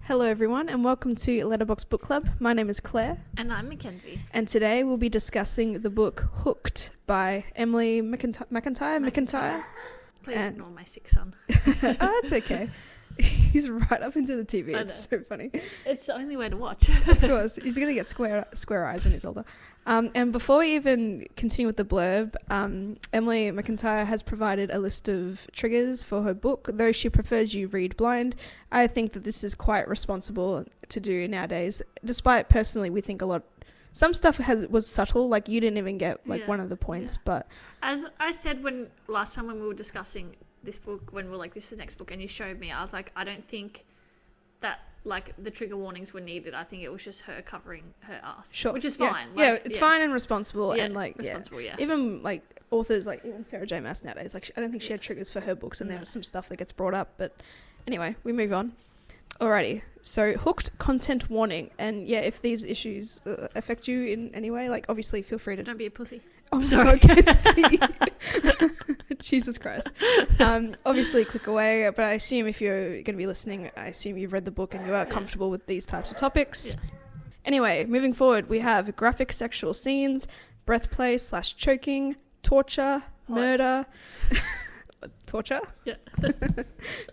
Hello everyone and welcome to Letterboxd Book Club. My name is Claire. And I'm Mackenzie. And today we'll be discussing the book Hooked by Emily McIntire. Please ignore my sick son. Oh, that's okay. He's right up into the TV. It's so funny. It's the only way to watch. Of course. He's going to get square eyes when he's older. And before we even continue with the blurb, Emily McIntire has provided a list of triggers for her book. Though she prefers you read blind, I think that this is quite responsible to do nowadays. Despite personally, we think some stuff was subtle, like you didn't even get one of the points. But as I said last time when we were discussing this book, when we were like, this is the next book, and you showed me, I was like, I don't think that the trigger warnings were needed. I think it was just her covering her ass, sure, which is fine. It's fine and responsible, and responsible. Even authors like even Sarah J. Maas nowadays, I don't think she had triggers for her books, and there was some stuff that gets brought up. But anyway, we move on. Alrighty, so Hooked content warning, and if these issues affect you in any way, obviously feel free to don't be a pussy. Oh, sorry. Jesus Christ. Obviously click away, but I assume if you're going to be listening, I assume you've read the book and you are comfortable with these types of topics. Yeah. Anyway, moving forward, we have graphic sexual scenes, breath play / choking, torture, murder, torture,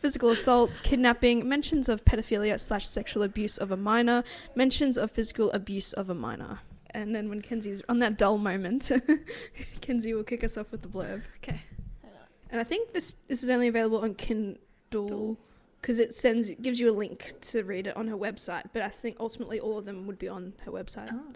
physical assault, kidnapping, mentions of pedophilia / sexual abuse of a minor, mentions of physical abuse of a minor. And then when Kenzie's on that dull moment, Kenzie will kick us off with the blurb. Okay. And I think this is only available on Kindle because it gives you a link to read it on her website. But I think ultimately all of them would be on her website. Oh.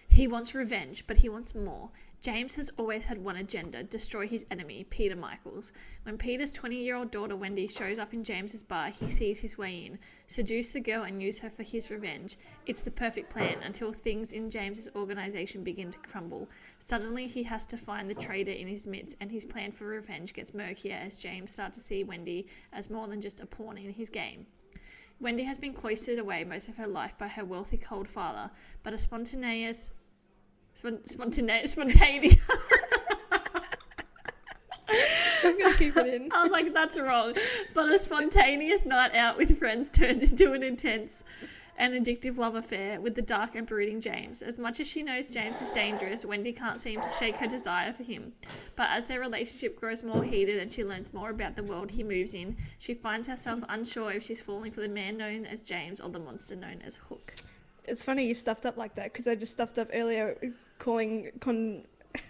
He wants revenge, but he wants more. James has always had one agenda, destroy his enemy, Peter Michaels. When Peter's 20-year-old daughter Wendy shows up in James's bar, he sees his way in, seduce the girl and use her for his revenge. It's the perfect plan until things in James's organisation begin to crumble. Suddenly he has to find the traitor in his midst, and his plan for revenge gets murkier as James starts to see Wendy as more than just a pawn in his game. Wendy has been cloistered away most of her life by her wealthy cold father, but a spontaneous I'm gonna keep it in. I was like, that's wrong. But a spontaneous night out with friends turns into an intense and addictive love affair with the dark and brooding James. As much as she knows James is dangerous, Wendy can't seem to shake her desire for him. But as their relationship grows more heated and she learns more about the world he moves in, she finds herself unsure if she's falling for the man known as James or the monster known as Hook. It's funny you stuffed up like that because I just stuffed up earlier calling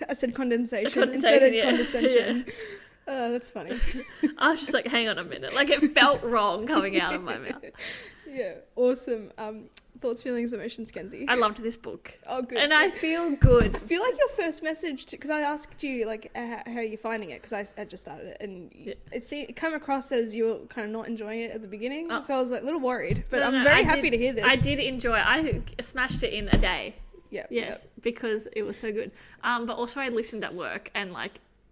I said condensation instead of condescension. Yeah. Oh, that's funny. I was just like, hang on a minute. It felt wrong coming out of my mouth. Yeah, awesome. Thoughts, feelings, emotions, Kenzie. I loved this book. Oh, good. And I feel good. I feel like your first message, because I asked you, how are you finding it? Because I just started it, and it came across as you were kind of not enjoying it at the beginning. So I was a little worried, but I'm very happy to hear this. I did enjoy it. I smashed it in a day. Yeah. Yes, because it was so good. But also I listened at work and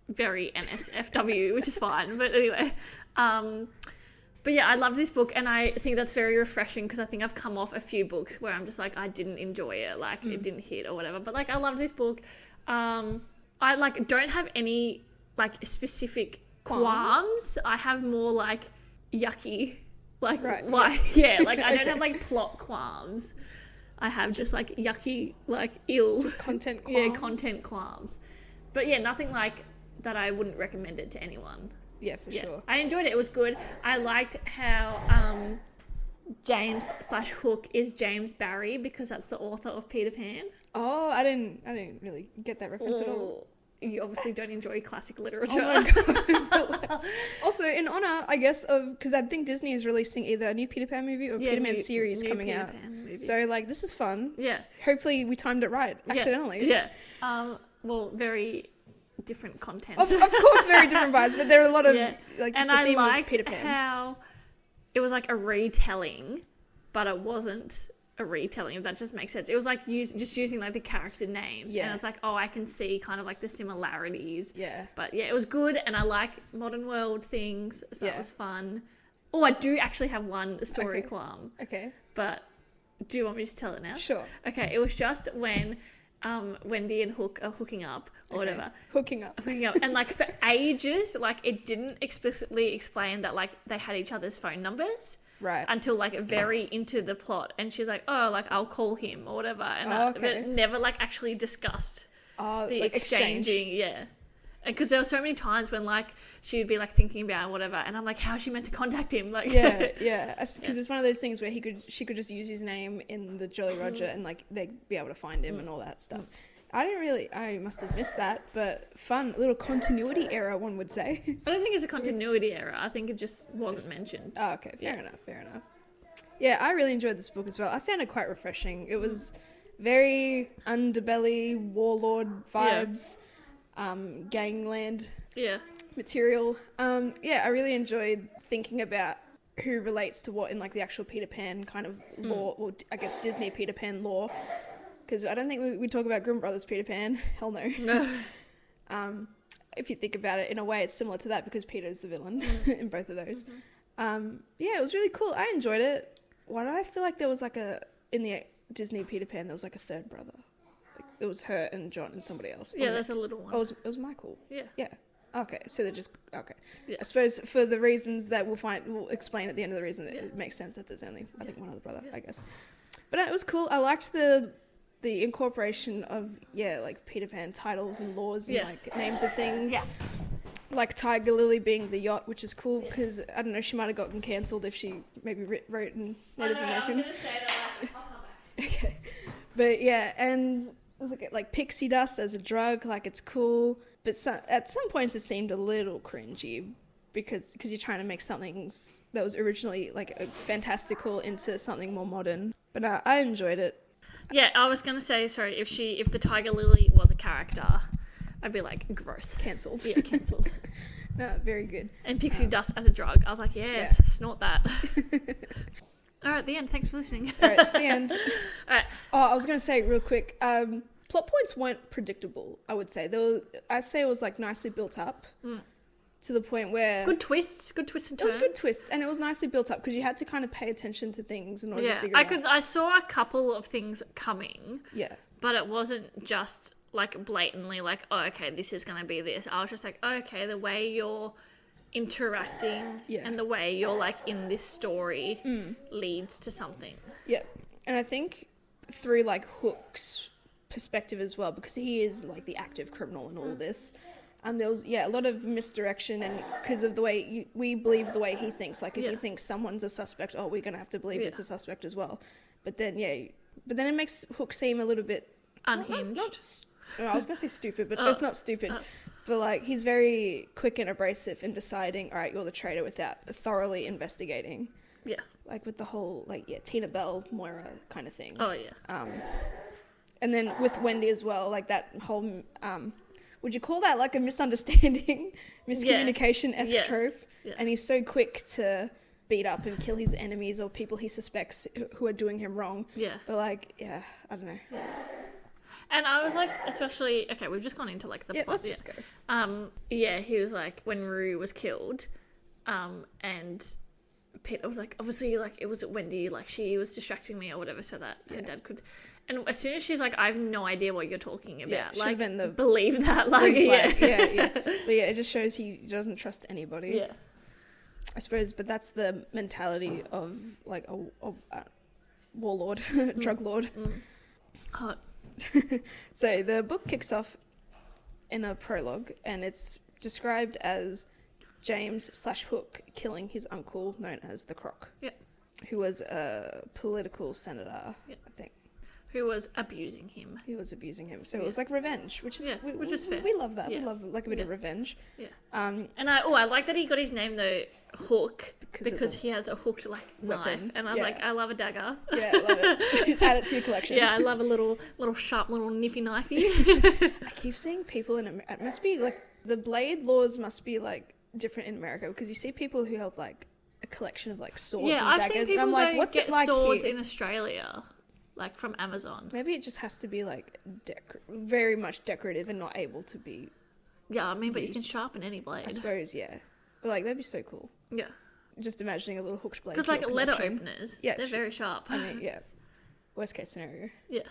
very NSFW, which is fine. But anyway, but yeah, I love this book, and I think that's very refreshing because I think I've come off a few books where I'm just I didn't enjoy it, it didn't hit or whatever. But I love this book. I don't have any specific qualms. I have more yucky, right, why? Yeah, I don't have plot qualms. I have just yucky, ill. Just content qualms. Yeah, content qualms. But yeah, nothing that I wouldn't recommend it to anyone. Yeah, for sure. I enjoyed it. It was good. I liked how James / Hook is James Barrie because that's the author of Peter Pan. Oh, I didn't really get that reference at all. You obviously don't enjoy classic literature. Oh my god. Also, in honor, I guess, of because I think Disney is releasing either a new Peter Pan movie or Peter Pan series coming out. So this is fun. Yeah. Hopefully we timed it right accidentally. Yeah. Well, very different content. Of course, very different vibes, but there are a lot of just and the theme I liked of Peter Pan. How it was a retelling, but it wasn't a retelling, if that just makes sense. It was just using the character names, and it's I can see kind of the similarities. But it was good, and I like modern world things, so that was fun. Oh, I do actually have one story qualm. Okay. But do you want me to tell it now? Sure. Okay, it was just when Wendy and Hook are hooking up or whatever. Hooking up. And for ages, it didn't explicitly explain that they had each other's phone numbers. Right. Until like very into the plot, and she's like, oh, like I'll call him or whatever, and okay. but never like actually discussed the like exchanging. Yeah. Because there were so many times when like she'd be like thinking about whatever, and I'm like, how is she meant to contact him? Like, yeah, because it's one of those things where she could just use his name in the Jolly Roger, and like they'd be able to find him and all that stuff. I must have missed that, but fun little continuity error, one would say. I don't think it's a continuity error. I think it just wasn't mentioned. Oh, okay, fair enough. Yeah, I really enjoyed this book as well. I found it quite refreshing. It was very underbelly warlord vibes. Gangland material. I really enjoyed thinking about who relates to what in like the actual Peter Pan kind of lore, or I guess Disney Peter Pan lore, because I don't think we talk about Grimm Brothers Peter Pan. Hell no. If you think about it, in a way it's similar to that because Peter's the villain in both of those. It was really cool. I enjoyed it. Why did I feel like there was like in the Disney Peter Pan there was like a third brother? It was her and John and somebody else. Yeah, there's a little one. Oh, it was Michael. Yeah. Okay, so they're just okay. Yeah. I suppose for the reasons that we'll explain at the end of the reason that it makes sense that there's only I think one other brother, I guess. But it was cool. I liked the incorporation of like Peter Pan titles and laws and like names of things. Yeah. Like Tiger Lily being the yacht, which is cool because I don't know, she might have gotten cancelled if she maybe wrote in Native American. I was gonna say that. I'll come back. Okay, but yeah, and like pixie dust as a drug, like it's cool, but at some points it seemed a little cringy because you're trying to make something that was originally like fantastical into something more modern. But I enjoyed it. Yeah, I was gonna say, sorry, if the Tiger Lily was a character, I'd be like, gross. Cancelled. Yeah, cancelled. No, very good. And pixie dust as a drug, I was like, yes, snort that. All right, the end. Thanks for listening. All right, the end. All right. Oh, I was going to say real quick, plot points weren't predictable, I would say. I'd say it was like nicely built up to the point where... Good twists and turns. It was good twists, and it was nicely built up because you had to kind of pay attention to things in order to figure it out. I saw a couple of things coming. Yeah. But it wasn't just like blatantly like, oh, okay, this is going to be this. I was just like, oh, okay, the way you're interacting and the way you're like in this story leads to something. Yeah. And I think through like Hook's perspective as well, because he is like the active criminal in all this, there was a lot of misdirection, and because of the way we believe the way he thinks, like if he thinks someone's a suspect, oh, we're gonna have to believe it's a suspect as well. But then it makes Hook seem a little bit unhinged. I was gonna say stupid, but it's not stupid. But like he's very quick and abrasive in deciding, all right, you're the traitor, without thoroughly investigating. Yeah. Like with the whole Tina Bell, Moira kind of thing. Oh yeah. And then with Wendy as well, like that whole would you call that like a misunderstanding, miscommunication-esque trope? Yeah. And he's so quick to beat up and kill his enemies or people he suspects who are doing him wrong. Yeah. But like, I don't know. Yeah. And I was like, especially, okay, we've just gone into like the plot. Let's just go. He was like, when Rue was killed, and Peter was like, obviously, like, it was Wendy, like, she was distracting me or whatever so that her dad could. And as soon as she's like, I have no idea what you're talking about, like, been the believe that, like, yeah. But it just shows he doesn't trust anybody. Yeah. I suppose, but that's the mentality of like a warlord, drug lord. Hot. So the book kicks off in a prologue, and it's described as James/Hook killing his uncle, known as the Croc, who was a political senator, I think. Who was abusing him. So it was like revenge, which is fair. We love that. We love like a bit of revenge. Yeah. And I like that he got his name though, Hook, because he has a hooked like knife, weapon. And I was like, I love a dagger. Yeah, I love it. Add it to your collection. Yeah, I love a little sharp little niffy knifey. I keep seeing people in America. It must be like the blade laws must be like different in America, because you see people who have like a collection of like swords and daggers. I've seen people and I'm like, what's get it like swords here? in Australia. Like from Amazon. Maybe it just has to be like very much decorative and not able to be. Yeah, I mean, but you can sharpen any blade. I suppose, yeah. But like that'd be so cool. Yeah. Just imagining a little hooked blade. Because like letter openers, they're very sharp. I mean, yeah. Worst case scenario. Yeah.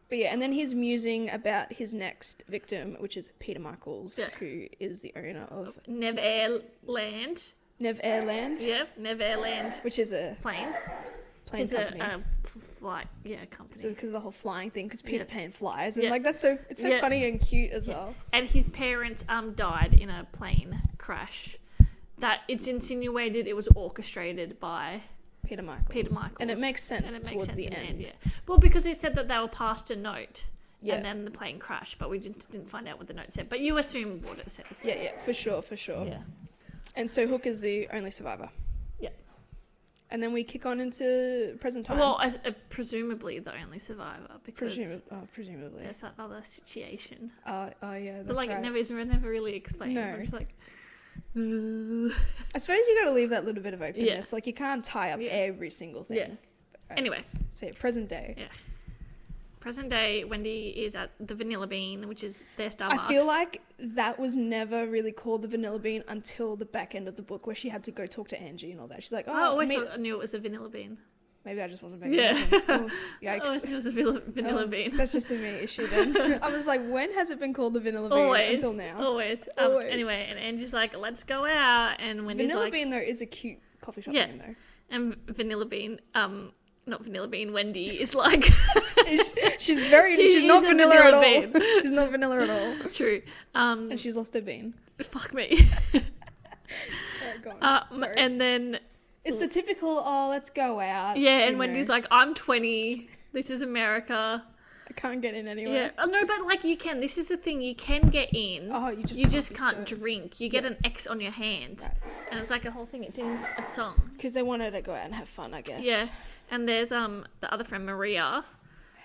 But yeah, and then he's musing about his next victim, which is Peter Michaels, who is the owner of Neverland. Nev Airland. Yep, Nev Airland. Which is a Planes. plane company. A flight, company. Because of the whole flying thing, because Peter Pan flies. And Yeah. like, it's so funny and cute as well. And his parents died in a plane crash. That it's insinuated it was orchestrated by Peter Michaels. And it makes sense towards the end. Yeah. Well, because they said that they were passed a note. Yeah. And then the plane crashed, but we didn't find out what the note said. But you assume what it says. Yeah, for sure. Yeah. And so Hook is the only survivor. Yeah. And then we kick on into present time. Well, presumably the only survivor, because presumably. there's that other situation. Oh, yeah, that's But like right. it never really explained. No. I'm just like, I suppose you got to leave that little bit of openness. Yeah. Like, you can't tie up every single thing. Yeah. Right. Anyway. So, present day. Yeah. Present day, Wendy is at the Vanilla Bean, which is their Starbucks. I feel like that was never really called the Vanilla Bean until the back end of the book, where she had to go talk to Angie and all that. She's like, I always thought I knew it was a Vanilla Bean. Maybe I just wasn't paying Yeah. attention. Oh, I yikes. always knew it was a vanilla bean. That's just a me issue then. I was like, when has it been called the Vanilla Bean Always. until now? Always. Always. Anyway, and Angie's like, let's go out. And Wendy's Vanilla like... Bean, though, is a cute coffee shop Yeah. name, though. And Vanilla Bean, not Vanilla Bean, Wendy is like... she's She not is a vanilla at all. vanilla bean. She's not vanilla at all. True. And she's lost her bean. Fuck me. Sorry, go on. Sorry. And then... It's the typical, let's go out. Yeah, and you Wendy's know. like, I'm 20. This is America. I can't get in anywhere. Yeah. Oh, no, but like you can. This is the thing. You can get in. Oh, you You just just can't can't be served. drink. You get an X on your hand. Right. And it's like a whole thing. It's in a song. Because they wanted to go out and have fun, I guess. Yeah. And there's the other friend, Maria.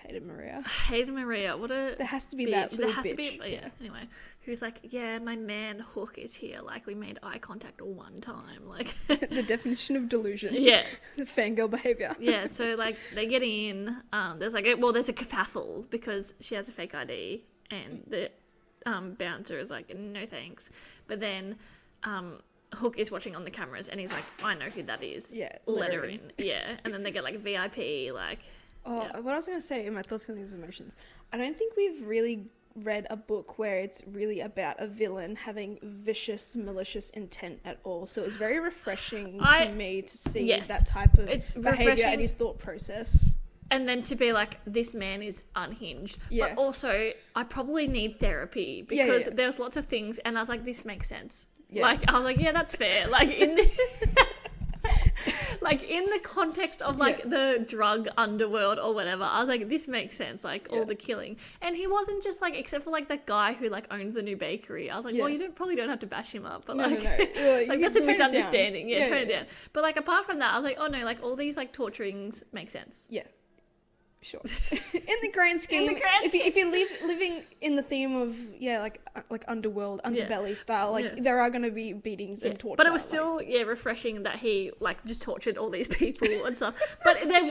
Hated Maria. Hated Maria. What a There has to be bitch. that little There has bitch. to be, yeah. Anyway, who's like, yeah, my man Hook is here. Like, we made eye contact one time. Like, The definition of delusion. yeah, The fangirl behavior. yeah. So like, they get in. There's like, there's a kerfuffle because she has a fake ID, and the bouncer is like, no thanks. But then, Hook is watching on the cameras, and he's like, I know who that is. Yeah. Let her in. Yeah. And then they get like VIP, like. Oh, Yeah. what I was going to say in my thoughts on these emotions, I don't think we've really read a book where it's really about a villain having vicious, malicious intent at all. So it's very refreshing to me to see Yes. that type of It's behavior refreshing. and his thought process. And then to be like, this man is unhinged. Yeah. But also, I probably need therapy because yeah. there's lots of things, and I was like, this makes sense. Yeah. Like, I was like, yeah, that's fair. Like, in the... like, in the context of, like, the drug underworld or whatever, I was like, this makes sense, like, all the killing. And he wasn't just, like, except for, like, that guy who, like, owned the new bakery. I was like, well, you probably don't have to bash him up, but, No, like, no. Well, like you that's a can tone it down. misunderstanding. Yeah, tone it yeah. down. But, like, apart from that, I was like, oh, no, like, all these, like, torturings make sense. Yeah. Sure. In the grand scheme, grand if you're living in the theme of like underworld, underbelly style, like there are going to be beatings and torture. But it was still refreshing that he like just tortured all these people and stuff. But there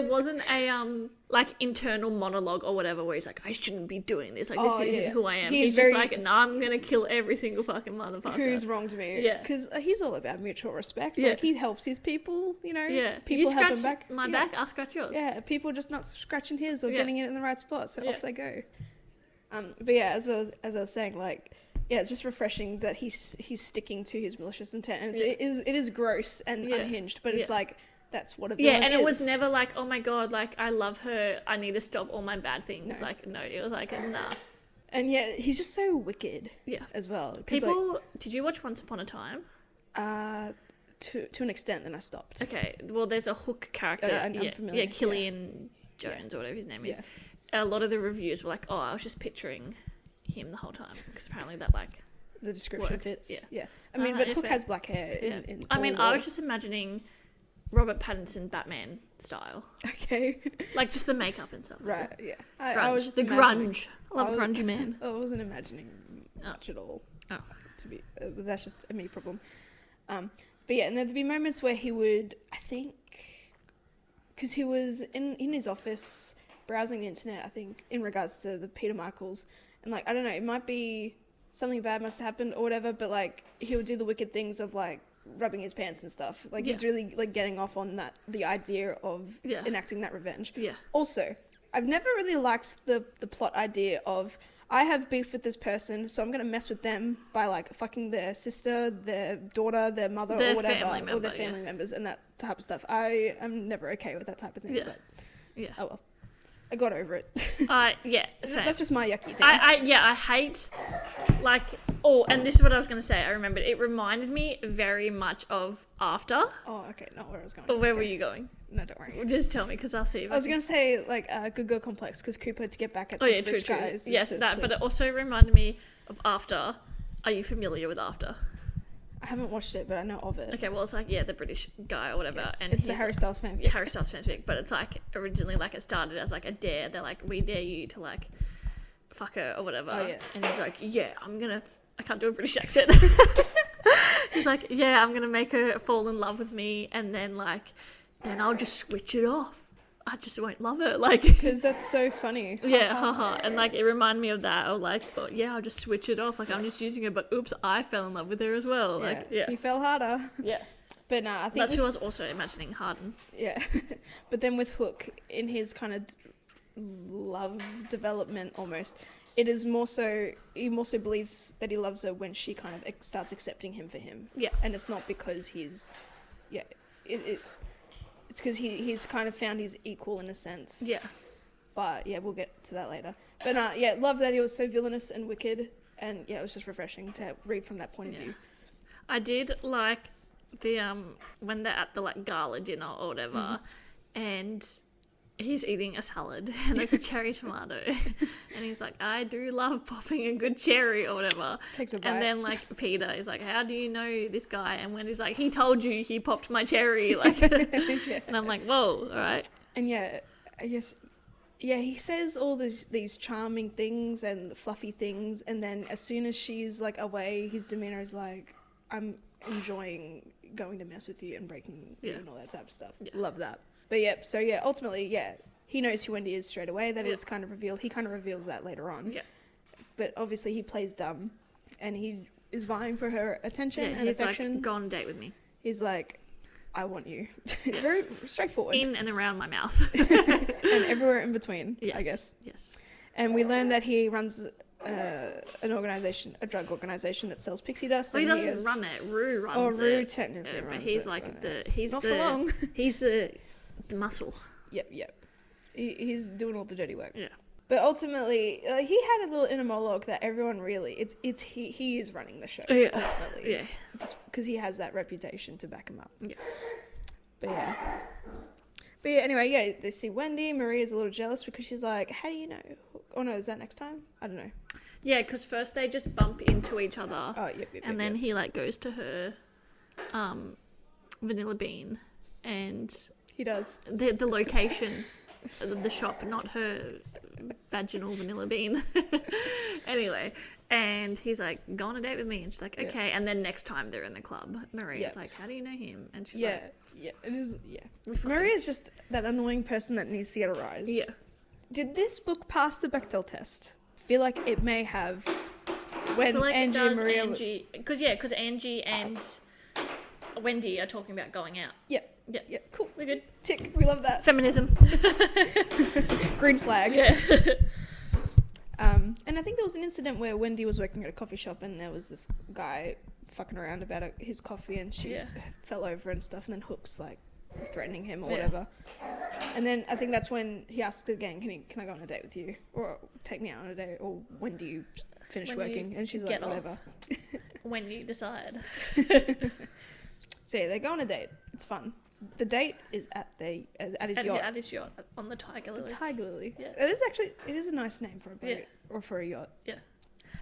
wasn't a like internal monologue or whatever where he's like, I shouldn't be doing this. Like this isn't who I am. He's just like, no, I'm gonna kill every single fucking motherfucker who's wronged me. Yeah. Because he's all about mutual respect. Yeah. Like he helps his people. You know. Yeah. People You help him scratch back. my back, I'll scratch yours. Yeah. People just not scratching his or getting it in the right spot. So off they go. But yeah, as I was saying, like, yeah, it's just refreshing that he's sticking to his malicious intent, and it is gross and unhinged, but it's like that's what a villain and is. it was never like, oh my god, like I love her, I need to stop all my bad things. No. Like no, it was like nah. And yeah, he's just so wicked. Yeah. As well. People, did you watch Once Upon a Time? To an extent, then I stopped. Okay, well, there's a Hook character. I'm familiar. Yeah, Killian Jones or whatever his name is. A lot of the reviews were like, oh, I was just picturing him the whole time because apparently that like the description works. fits. Yeah. Yeah. I mean, but Hook has black hair. In I mean, all I the- was just imagining Robert Pattinson Batman style, Okay. like just the makeup and stuff. Right. Yeah. Grunge. I was just the imagining- grunge. I love a grungy man. I wasn't imagining much at all. Oh. To be, that's just a me problem. But yeah, and there'd be moments where he would, I think, because he was in his office browsing the internet, I think, in regards to the Peter Michaels, and like, I don't know, it might be something bad must have happened or whatever, but like, he would do the wicked things of like rubbing his pants and stuff. Like, he's really like getting off on that, the idea of enacting that revenge. Yeah. Also, I've never really liked the plot idea of I have beef with this person, so I'm going to mess with them by, like, fucking their sister, their daughter, their mother, or whatever, or their family members and that type of stuff. I am never okay with that type of thing, but oh well. I got over it. Yeah, same. That's just my yucky thing. I hate, like, and this is what I was going to say. I remembered. It reminded me very much of After. Oh, okay. Not where I was going. Or where were you going? No, don't worry. Just tell me, because I'll see. I was going to say, like, Good Girl Complex, because Cooper, to get back at the rich guys. Yes, that, but it also reminded me of After. Are you familiar with After? I haven't watched it, but I know of it. Okay, well, it's like, the British guy or whatever. Yeah, and it's the Harry Styles fanfic. Yeah, Harry Styles fanfic. But it's like, originally, like, it started as like a dare. They're like, we dare you to, like, fuck her or whatever. Oh, yeah. And he's like, I can't do a British accent. He's like, I'm going to make her fall in love with me. And then, like, then I'll just switch it off. I just won't love her, like, because that's so funny. Yeah, haha. And like, it reminded me of that. Or like, I'll just switch it off. Like, I'm just using her, but oops, I fell in love with her as well. Like, he fell harder. Yeah, but I think that's who I was also imagining Harden. Yeah, but then with Hook, in his kind of love development, almost, it is more so. He more so believes that he loves her when she kind of starts accepting him for him. Yeah, and it's not because he's, it's because he's kind of found his equal in a sense. Yeah. But, we'll get to that later. But, love that he was so villainous and wicked. And, it was just refreshing to read from that point of view. I did like the, when they're at the, like, gala dinner or whatever, and he's eating a salad, and there's a cherry tomato. And he's like, I do love popping a good cherry or whatever. Takes a bite. And then, like, Peter is like, how do you know this guy? And Wendy's like, he told you he popped my cherry. Like, and I'm like, whoa, all right. And I guess, he says all these charming things and fluffy things. And then as soon as she's, like, away, his demeanor is like, I'm enjoying going to mess with you and breaking you and all that type of stuff. Yeah. Love that. But ultimately, he knows who Wendy is straight away. That is kind of revealed. He kind of reveals that later on. Yeah. But obviously he plays dumb, and he is vying for her attention and affection. He's like, go on a date with me. He's like, I want you. Very straightforward. In and around my mouth. And everywhere in between, I guess. Yes. And we learn that he runs an organization, a drug organization that sells pixie dust. Well, he doesn't run it. Rue runs it. Rue technically runs it. But he's like not for long. He's the muscle. Yep. He's doing all the dirty work. Yeah. But ultimately, he had a little inner monologue that everyone really, he is running the show, ultimately. Yeah. Because he has that reputation to back him up. Yeah. But anyway, they see Wendy. Maria's a little jealous because she's like, how do you know? Oh, no, is that next time? I don't know. Yeah, because first they just bump into each other. Oh, yep. And then he, like, goes to her vanilla bean. And he does. The location, the shop, not her vaginal vanilla bean. Anyway, and he's like, go on a date with me. And she's like, okay. And then next time they're in the club, Maria's like, how do you know him? And she's like... it is, Maria's just that annoying person that needs to get a rise. Yeah. Did this book pass the Bechdel test? I feel like it may have. When Angie and Maria... Because Angie and Wendy are talking about going out. Yep. Yeah, cool. We're good. Tick. We love that. Feminism. Green flag. Yeah. And I think there was an incident where Wendy was working at a coffee shop and there was this guy fucking around about his coffee and she fell over and stuff, and then Hook's like threatening him or whatever. And then I think that's when he asks again, can I go on a date with you? Or take me out on a date? Or when do you finish working? And she's like, whatever. When you decide. So they go on a date. It's fun. The date is at his yacht. At his yacht, on the Tiger Lily. The Tiger Lily. Yeah. It is a nice name for a boat or for a yacht. Yeah.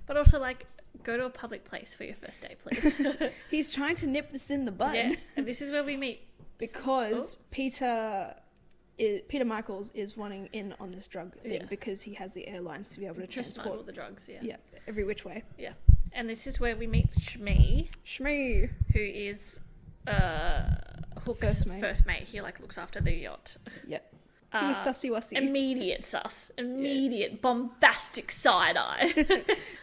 But also, like, go to a public place for your first date, please. He's trying to nip this in the bud. Yeah, and this is where we meet. Because Peter Michaels is wanting in on this drug thing because he has the airlines to be able to transport all the drugs, Yeah, every which way. Yeah. And this is where we meet Shmee, who is Hook's first mate. He, like, looks after the yacht. Yep. He's sussy-wussy. Immediate sus. Immediate bombastic side-eye.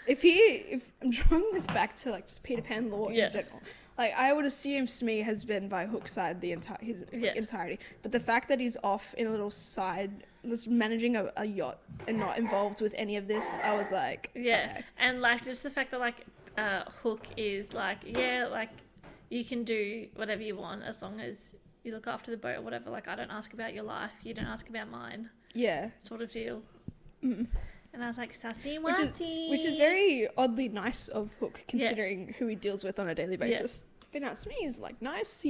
If I'm drawing this back to, like, just Peter Pan lore in general, Like, I would assume Smee has been by Hook's side the entirety. But the fact that he's off in a little side, just managing a yacht and not involved with any of this, I was like, yeah. Sorry. And, like, just the fact that, like, Hook is like, yeah, like, you can do whatever you want as long as you look after the boat or whatever. Like, I don't ask about your life. You don't ask about mine. Yeah. Sort of deal. Mm. And I was like, sassy, which is very oddly nice of Hook, considering who he deals with on a daily basis. Yeah. But now Smee is like nice.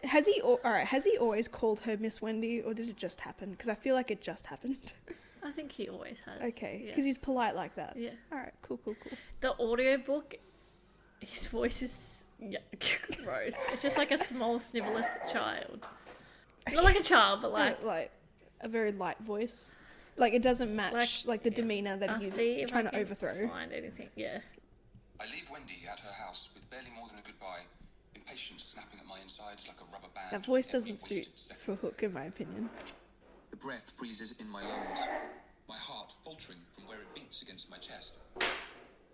Has he always called her Miss Wendy, or did it just happen? Because I feel like it just happened. I think he always has. Okay, because he's polite like that. Yeah. All right, cool. The audiobook, his voice is gross. It's just like a small snivelous child. Not like a child, but like a very light voice. Like, it doesn't match, like the demeanour that he's trying to overthrow. Find anything, yeah. I leave Wendy at her house with barely more than a goodbye, impatience snapping at my insides like a rubber band. That voice doesn't suit for Hook, in my opinion. The breath freezes in my lungs, my heart faltering from where it beats against my chest.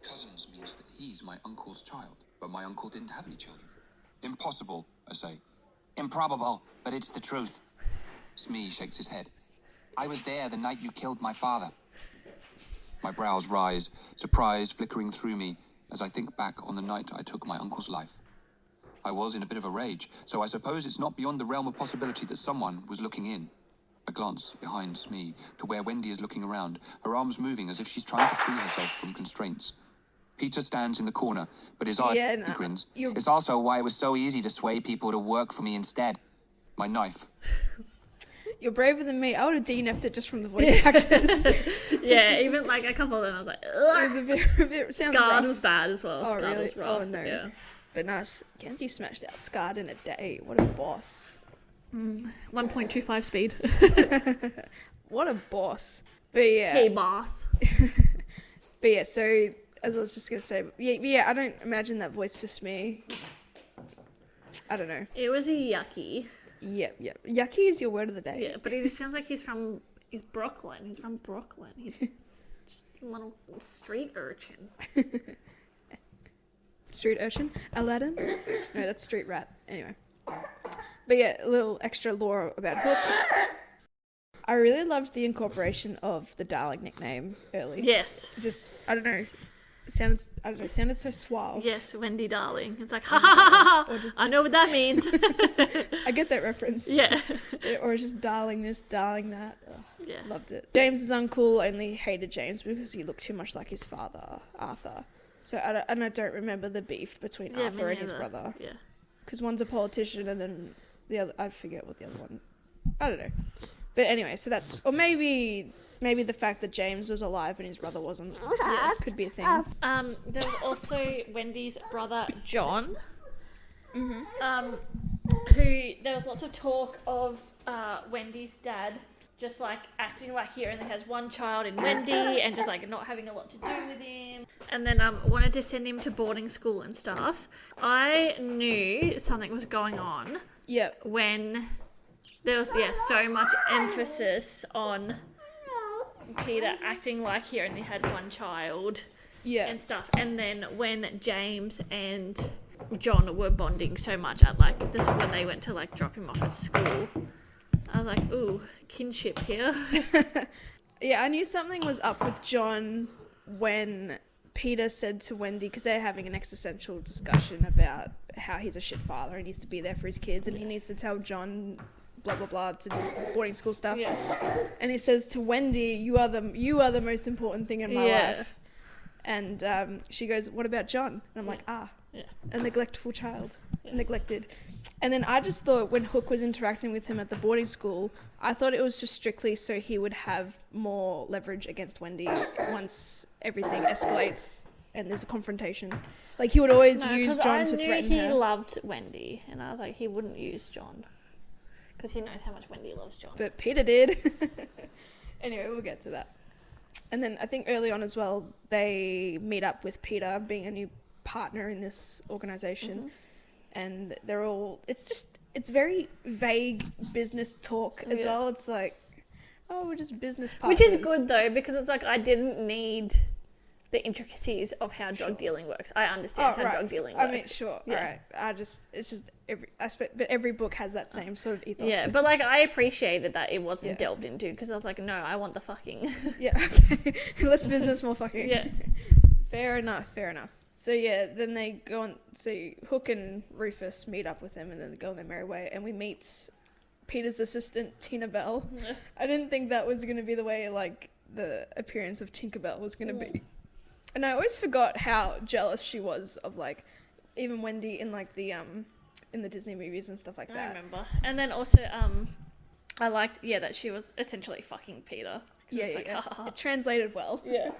Cousins means that he's my uncle's child, but my uncle didn't have any children. Impossible, I say. Improbable, but it's the truth. Smee shakes his head. I was there the night you killed my father. My brows rise, surprise flickering through me as I think back on the night I took my uncle's life. I was in a bit of a rage, so I suppose it's not beyond the realm of possibility that someone was looking in. I glance behind Smee to where Wendy is looking around, her arms moving as if she's trying to free herself from constraints. Peter stands in the corner, but his eye, he grins. It's also why it was so easy to sway people to work for me instead. My knife. You're braver than me. I would have DNF'd it just from the voice actors. Yeah, even like a couple of them, I was like, ugh. It was a bit Scarred rough. was bad as well. Oh, Scarred really? was rough. Oh, no. Yeah. But nice. Kenzie smashed out Scarred in a day. What a boss. 1.25 speed. What a boss. But yeah. Hey, boss. But yeah, so as I was just going to say, yeah, I don't imagine that voice for Smee. I don't know. It was yucky. Yep. Yucky is your word of the day. Yeah, but he just sounds like he's Brooklyn. He's from Brooklyn. He's just a little street urchin. Street urchin? Aladdin? No, that's street rat. Anyway. But yeah, a little extra lore about Hook. I really loved the incorporation of the darling nickname early. Yes. Just, I don't know. Sounded so suave. Yes, Wendy Darling. It's like, ha ha ha ha, I know what that means. I get that reference. Yeah. Or just darling this, darling that. Ugh, yeah. Loved it. James's uncle only hated James because he looked too much like his father, Arthur. So I don't remember the beef between Arthur and his brother. Yeah. Because one's a politician and then the other, I forget what the other one, I don't know. But anyway, so that's, or maybe the fact that James was alive and his brother wasn't. Yeah, could be a thing. There was also Wendy's brother, John. Mm-hmm. Who, there was lots of talk of Wendy's dad just like acting like he only has one child in Wendy and just like not having a lot to do with him. And then wanted to send him to boarding school and stuff. I knew something was going on. Yep. When there was, so much emphasis on Peter acting like he only had one child. Yeah. And stuff. And then when James and John were bonding so much at like this, when they went to like drop him off at school, I was like, ooh, kinship here. Yeah, I knew something was up with John when Peter said to Wendy, because they're having an existential discussion about how he's a shit father and needs to be there for his kids and he needs to tell John blah blah blah to do boarding school stuff. Yeah. And he says to Wendy, you are the most important thing in my life. And she goes, what about John? And I'm like, a neglectful child. Yes. Neglected. And then I just thought when Hook was interacting with him at the boarding school, I thought it was just strictly so he would have more leverage against Wendy once everything escalates and there's a confrontation. Like, he would always use John to threaten her. He loved Wendy, and I was like, he wouldn't use John because he knows how much Wendy loves John. But Peter did. Anyway, we'll get to that. And then I think early on as well, they meet up with Peter being a new partner in this organisation. Mm-hmm. And they're all, it's very vague business talk as well. It's like, oh, we're just business partners. Which is good though, because it's like, I didn't need the intricacies of how drug dealing works. I understand how drug dealing works. I mean, sure. Yeah. All right. It's just every aspect, but every book has that same sort of ethos. Yeah, but like I appreciated that it wasn't delved into, because I was like, no, I want the fucking. Yeah. Okay. Less business, more fucking. Yeah. Fair enough. So yeah, then they go on. So Hook and Rufus meet up with him, and then they go on their merry way, and we meet Peter's assistant Tina Bell. Yeah. I didn't think that was going to be the way like the appearance of Tinkerbell was going to be. And I always forgot how jealous she was of like even Wendy in like the in the Disney movies and stuff like that. I remember. And then also I liked that she was essentially fucking Peter. Yeah, It translated well. Yeah.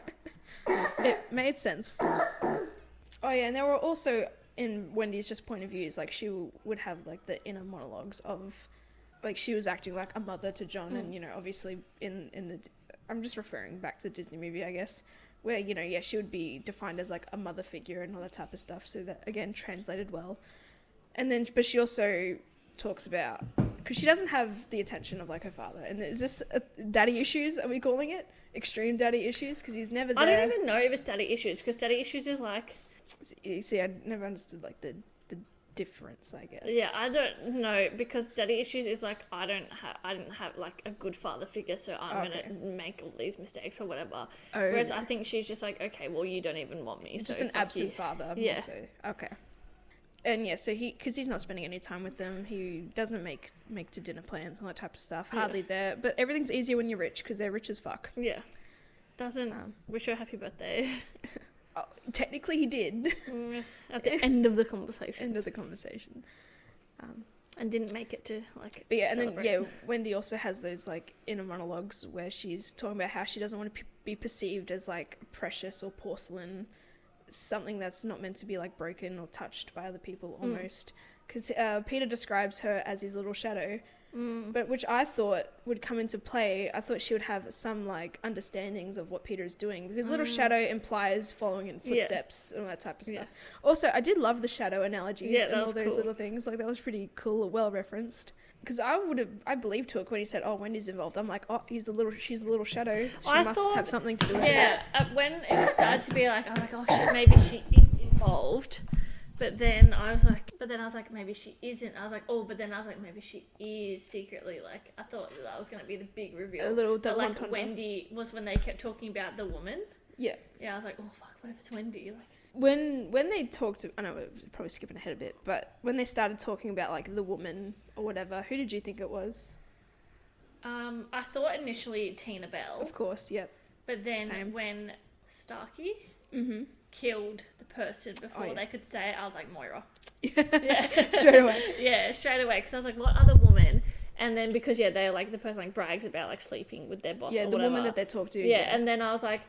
It made sense. Oh yeah, and there were also in Wendy's just point of views, like she would have like the inner monologues of like she was acting like a mother to John, and you know, obviously in the I'm just referring back to the Disney movie, I guess, where, you know, she would be defined as like a mother figure and all that type of stuff, so that again translated well. And then but she also talks about, because she doesn't have the attention of like her father, and is this daddy issues, are we calling it extreme daddy issues, because he's never there. I don't even know if it's daddy issues, because daddy issues is like, you see, I never understood like the difference, I guess. Yeah, I don't know, because daddy issues is like I didn't have like a good father figure, so I'm gonna make all these mistakes or whatever. Whereas I think she's just like, okay, well, you don't even want me. It's so just an absent father. Yeah. So, okay. And yeah, so because he's not spending any time with them, he doesn't make to dinner plans and all that type of stuff. Hardly there, but everything's easier when you're rich, because they're rich as fuck. Yeah. Doesn't wish her a happy birthday. Technically he did. At the end of the conversation. And didn't make it to like. But yeah, celebrate. and then Wendy also has those like inner monologues where she's talking about how she doesn't want to be perceived as like precious or porcelain, something that's not meant to be like broken or touched by other people almost. Because Peter describes her as his little shadow. But which I thought would come into play. I thought she would have some like understandings of what Peter is doing, because little shadow implies following in footsteps and all that type of stuff. Also, I did love the shadow analogies and all those little things. Like that was pretty cool, well referenced. Because I believed Hook when he said, "Oh, Wendy's involved." I'm like, "Oh, she's the little shadow. She must have something to do with it." Yeah, when it started to be like, I was like, "Oh shit, maybe she is involved." But then I was like, maybe she isn't. I was like, oh, but then I was like, maybe she is secretly, like, I thought that was going to be the big reveal. A little but like Wendy was when they kept talking about the woman. Yeah. Yeah, I was like, oh fuck, what if it's Wendy? Like, when they talked, I know we're probably skipping ahead a bit, but when they started talking about like the woman or whatever, who did you think it was? I thought initially Tina Bell. Of course, yep. But then when Starkey killed the person before they could say it, I was like, Moira. Yeah. Straight away. Yeah, straight away, because I was like, what other woman? And then because they're like, the person like brags about like sleeping with their boss or whatever. Yeah, the woman that they talk to. Yeah, and then I was like,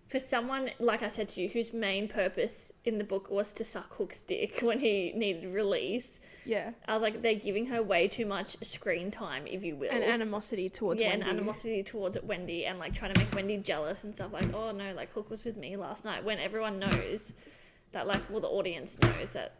for someone, like I said to you, whose main purpose in the book was to suck Hook's dick when he needed release. Yeah. I was like, they're giving her way too much screen time, if you will. And animosity towards Wendy. Yeah, and animosity towards Wendy, and like trying to make Wendy jealous and stuff, like, oh no, like Hook was with me last night, when everyone knows that, like, well, the audience knows that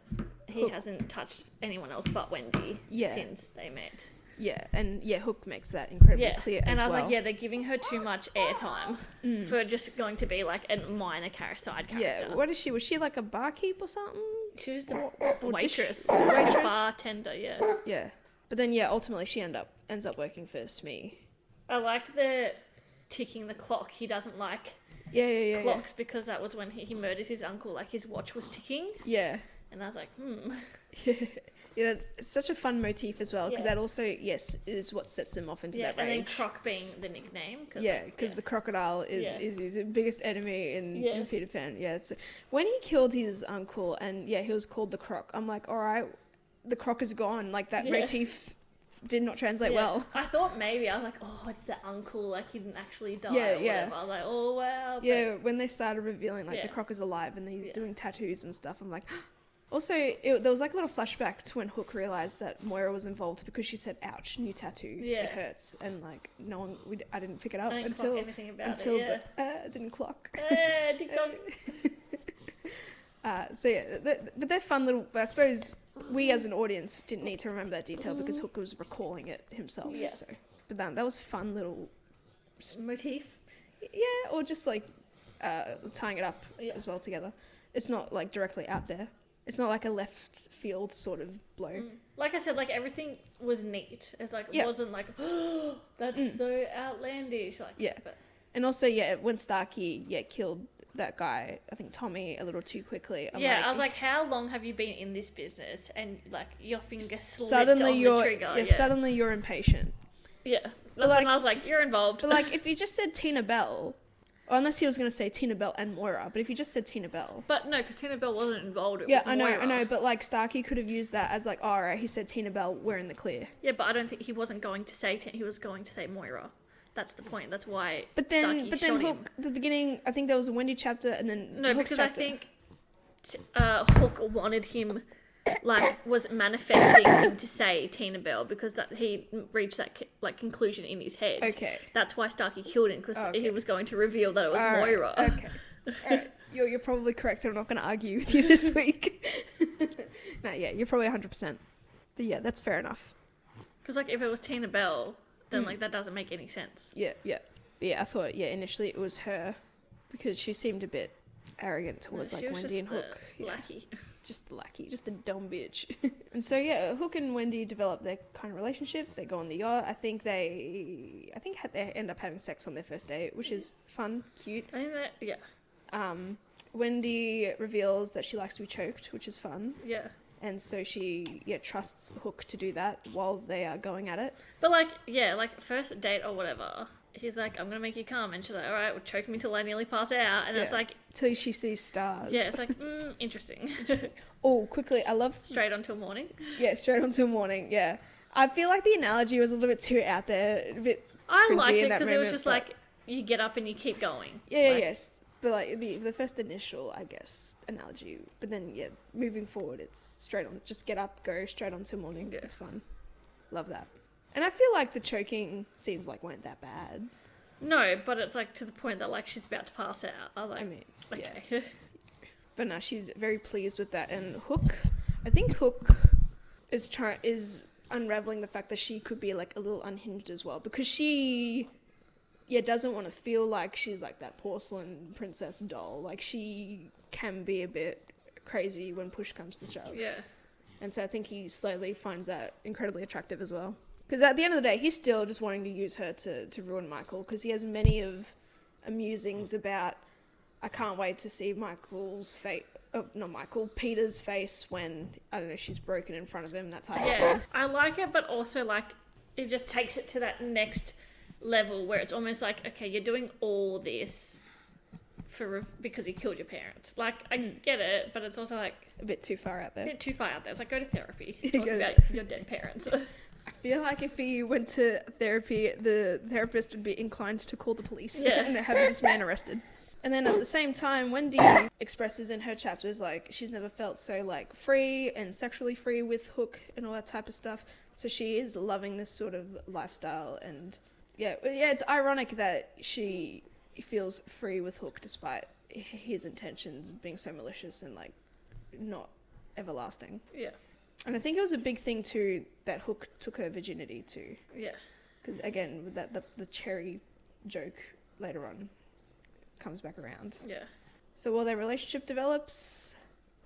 he hasn't touched anyone else but Wendy since they met. Yeah, and Hook makes that incredibly clear and as I was well. like, they're giving her too much airtime for just going to be like a minor side character. Yeah, what is she? Was she like a barkeep or something? She was a waitress. Bartender, yeah. Yeah. But then, ultimately she ends up working for Smee. I liked the ticking the clock. He doesn't like clocks because that was when he murdered his uncle. Like, his watch was ticking. Yeah. And I was like, Yeah, it's such a fun motif as well, because that also, is what sets him off into that rage. And then Croc being the nickname. Because the crocodile is his biggest enemy in Peter Pan. Yeah, so when he killed his uncle and, he was called the Croc, I'm like, all right, the Croc is gone. Like, that motif did not translate well. I thought maybe, I was like, oh, it's the uncle, like, he didn't actually die or whatever. I was like, oh, wow. But when they started revealing, like, the Croc is alive and he's doing tattoos and stuff, I'm like... Also, there was like a little flashback to when Hook realised that Moira was involved, because she said, ouch, new tattoo, it hurts. And like, I didn't pick it up until it didn't clock. Tik Tok. But they're fun little, I suppose we as an audience didn't need to remember that detail because Hook was recalling it himself. Yeah. So, but that was a fun little motif. Yeah, or just like tying it up as well together. It's not like directly out there. It's not like a left field sort of blow. Like I said, like everything was neat. It's like it wasn't like, oh, that's so outlandish. Like, but... And also, when Starkey killed that guy, I think Tommy, a little too quickly. I was like, how long have you been in this business? And like your finger slipped suddenly on the trigger. Suddenly you're impatient. Yeah, that's when I was like, you're involved. But like, if you just said Tina Bell, or unless he was going to say Tina Bell and Moira, but if you just said Tina Bell. But no, because Tina Bell wasn't involved. It was I Moira. know, but like Starkey could have used that as like, all right, he said Tina Bell, we're in the clear. Yeah, but I don't think he wasn't going to say he was going to say Moira. That's the point. That's why. But then Hook, the beginning, I think there was a Wendy chapter, and then no, Hook's because chapter. I think Hook wanted him, like, was manifesting him to say Tina Bell because that he reached that like conclusion in his head. Okay. That's why Starkey killed him because he was going to reveal that it was Moira. Okay. All right. You're probably correct. I'm not going to argue with you this week. No, you're probably 100%. But yeah, that's fair enough. Because like if it was Tina Bell, then like that doesn't make any sense. Yeah. I thought initially it was her because she seemed a bit arrogant towards like Wendy and Hook. Lackey. Just the lackey, just a dumb bitch. And so Hook and Wendy develop their kind of relationship. They go on the yacht. I think they end up having sex on their first date, which is fun, cute. I think that Wendy reveals that she likes to be choked, which is fun. Yeah. And so she trusts Hook to do that while they are going at it. But like first date or whatever, he's like, I'm gonna make you come, and she's like, all right, well, choke me till I nearly pass out, and it's like till she sees stars. Yeah, it's like interesting. Oh, quickly, I love straight on till morning. Yeah, straight on till morning. Yeah, I feel like the analogy was a little bit too out there, a bit. I liked it because it was just like you get up and you keep going. Yes. But like the first initial, I guess, analogy. But then moving forward, it's straight on. Just get up, go straight on till morning. Yeah. It's fun. Love that. And I feel like the choking seems like weren't that bad. No, but it's like to the point that like she's about to pass out. I was like, okay. Yeah. But no, she's very pleased with that. And Hook, I think Hook is unraveling the fact that she could be like a little unhinged as well because she. Doesn't want to feel like she's like that porcelain princess doll. Like she can be a bit crazy when push comes to shove. Yeah. And so I think he slowly finds that incredibly attractive as well. Because at the end of the day, he's still just wanting to use her to ruin Michael because he has many of musings about, I can't wait to see Peter's face when, I don't know, she's broken in front of him, that type of thing. Yeah, I like it, but also like it just takes it to that next level where it's almost like, okay, you're doing all this because he killed your parents. Like, I get it, but it's also like a bit too far out there. It's like, go to therapy. Talk about your dead parents. I feel like if he went to therapy, the therapist would be inclined to call the police and have this man arrested. And then at the same time, Wendy expresses in her chapters like she's never felt so like free and sexually free with Hook and all that type of stuff. So she is loving this sort of lifestyle and it's ironic that she feels free with Hook despite his intentions being so malicious and like not everlasting. Yeah. And I think it was a big thing too that Hook took her virginity too. Yeah. Because again, with that the cherry joke later on comes back around. Yeah. So while their relationship develops,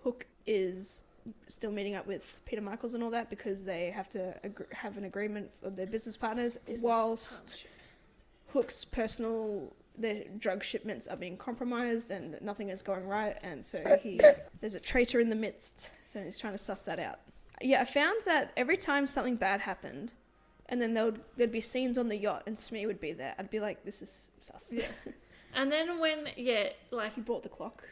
Hook is still meeting up with Peter Michaels and all that because they have to have an agreement of their business partners whilst Hook's their drug shipments are being compromised and nothing is going right, and so there's a traitor in the midst, so he's trying to suss that out. I found that every time something bad happened and then there'd be scenes on the yacht and Smee would be there, I'd be like, this is sus. Yeah. And then when like he bought the clock,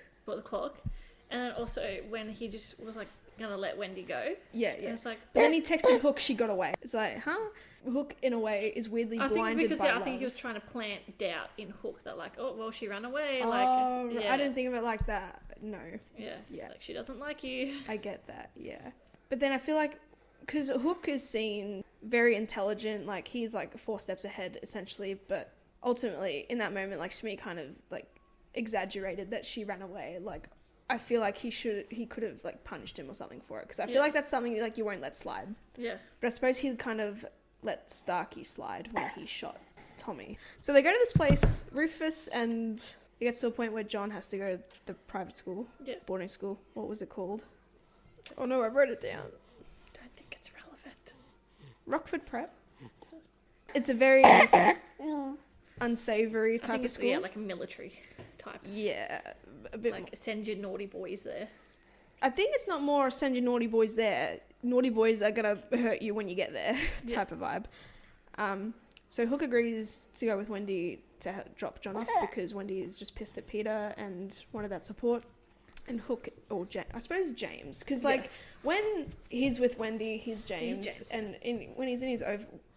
and then also when he just was like gonna let Wendy go. Yeah. And it's like, but then he texted Hook, she got away. It's like, huh? Hook in a way is weirdly blinded by love. I think he was trying to plant doubt in Hook that like, oh well, she ran away. I didn't think of it like that. No. Yeah. Like she doesn't like you. I get that. Yeah. But then I feel like because Hook is seen very intelligent, like he's like 4 steps ahead essentially, but ultimately in that moment, like Smee kind of like exaggerated that she ran away. Like I feel like he could have like punished him or something for it because I feel like that's something like you won't let slide. Yeah. But I suppose he kind of let Starkey slide when he shot Tommy. So they go to this place. Rufus and It gets to a point where John has to go to the private school, boarding school. What was it called? Oh no, I wrote it down. Don't think it's relevant. Rockford Prep. It's a very unsavory type of school. Yeah, like a military type. Yeah, a bit like send your naughty boys there. I think it's not more send your naughty boys there. Naughty boys are gonna hurt you when you get there type of vibe. So Hook agrees to go with Wendy to drop John off because Wendy is just pissed at Peter and wanted that support. And Hook, or I suppose James, because like when he's with Wendy, he's James, and when he's in his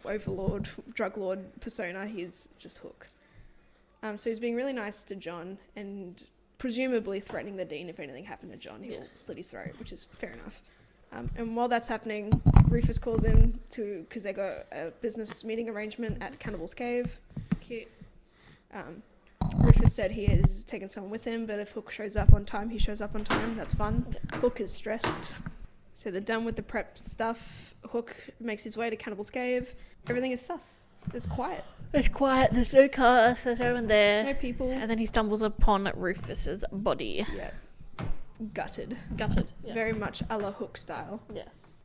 overlord, drug lord persona, he's just Hook. So he's being really nice to John and presumably threatening the dean if anything happened to John. He'll slit his throat, which is fair enough. And while that's happening, Rufus calls in because they got a business meeting arrangement at Cannibal's Cave. Cute. Rufus said he has taken someone with him, but if Hook shows up on time, he shows up on time. That's fun. Hook is stressed. So they're done with the prep stuff. Hook makes his way to Cannibal's Cave. Everything is sus. It's quiet. It's quiet. There's no cars. There's no one there. No people. And then he stumbles upon Rufus's body. Yeah. Gutted. Yeah. Very much a la Hook style. Yeah.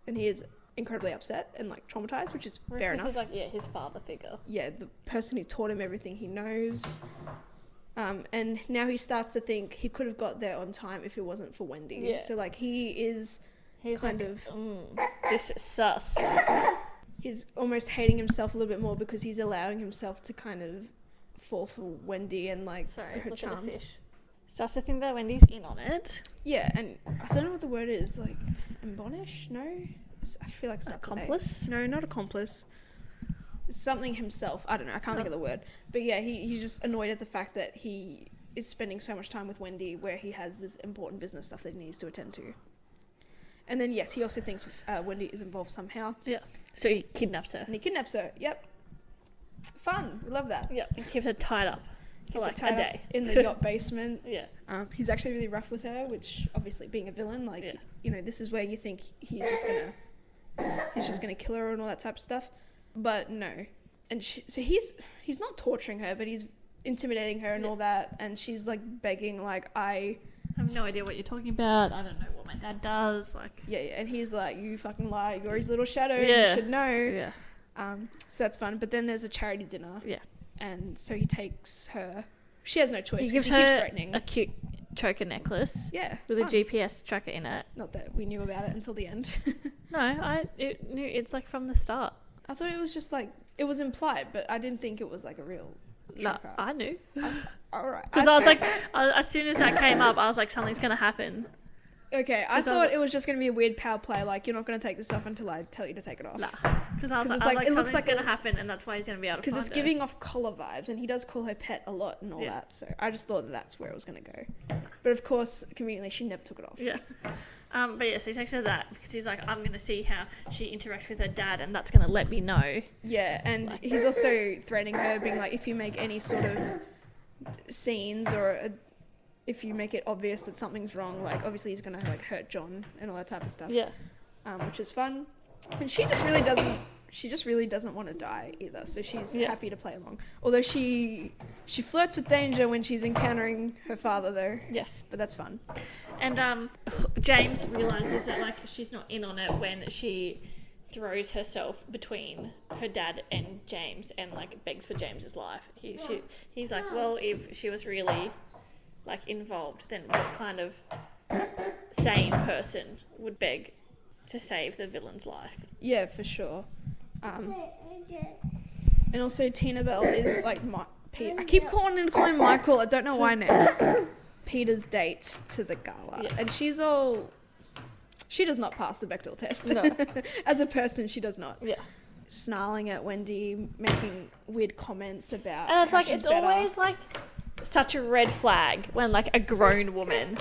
And he is incredibly upset and like traumatized, which is fair enough. Rufus is like, his father figure. Yeah, the person who taught him everything he knows. And now he starts to think he could have got there on time if it wasn't for Wendy. Yeah. So like he's kind like, of this is sus. He's almost hating himself a little bit more because he's allowing himself to kind of fall for Wendy and like her look charms. at the fish. Starts to think that Wendy's in on it. Yeah, and I don't know what the word is, like embonish? No? I feel like it's accomplice? No, not accomplice. It's something himself. I don't know. I can't think of the word. But yeah, he's just annoyed at the fact that he is spending so much time with Wendy where he has this important business stuff that he needs to attend to. And then, yes, he also thinks Wendy is involved somehow. Yeah. So he kidnaps her. And he kidnaps her. Yep. Fun. We love that. Yep. And keeps her tied up for like a day. In the yacht basement. Yeah. He's actually really rough with her, which obviously being a villain, like, you know, this is where you think he's just gonna kill her and all that type of stuff. But no. And so he's not torturing her, but he's intimidating her and all that. And she's like begging, like, I have no idea what you're talking about. I don't know what my dad does. Like, yeah. And he's like, you fucking lie. You're his little shadow. Yeah. You should know. Yeah. So that's fun. But then there's a charity dinner. Yeah. And so he takes her. She has no choice. He gives keeps her threatening. a cute choker necklace. Yeah. With fun. a GPS tracker in it. Not that we knew about it until the end. No, it's like from the start. I thought it was just like, it was implied, but I didn't think it was like a real tracker. I knew. All right. Because I was like, as soon as that came up, I was like, something's going to happen. Okay, I thought it was just going to be a weird power play, like, you're not going to take this off until I tell you to take it off. Nah. Because I was like, it looks something's like going to happen, and that's why he's going to be able to find her. Because it's giving off collar vibes, and he does call her pet a lot and all that, so I just thought that's where it was going to go. But of course, conveniently, she never took it off. Yeah. But yeah, so he takes her that because he's like, I'm going to see how she interacts with her dad, and that's going to let me know. Yeah, and he's also threatening her, being like, if you make any sort of scenes or if you make it obvious that something's wrong, like, obviously he's going to, like, hurt John and all that type of stuff. Yeah. Which is fun. And she just really doesn't want to die either, so she's happy to play along. Although she flirts with danger when she's encountering her father, though. Yes. But that's fun. And James realises that, like, she's not in on it when she throws herself between her dad and James and, like, begs for James's life. He's like, well, if she was really, like, involved, then what kind of sane person would beg to save the villain's life? Yeah, for sure. And also Tina Bell is like I keep calling him Michael. I don't know why now. Peter's date to the gala, and she does not pass the Bechdel test. No. As a person, she does not. Yeah. Snarling at Wendy, making weird comments about. And it's how like she's it's better. always like such a red flag when like a grown woman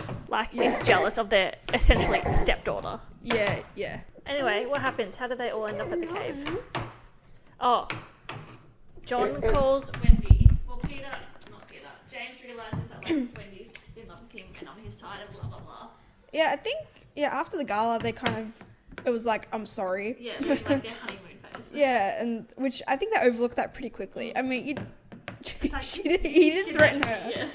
is jealous of their essentially stepdaughter. Yeah, yeah. Anyway, what happens? How do they all end up at the cave? Oh, John calls Wendy. Well, James realises that like Wendy's in love with him and on his side and blah blah blah. Yeah, I think after the gala they it was like, I'm sorry. Yeah, like their honeymoon phase. Yeah, and which I think they overlooked that pretty quickly. I mean, he didn't threaten her. Yeah.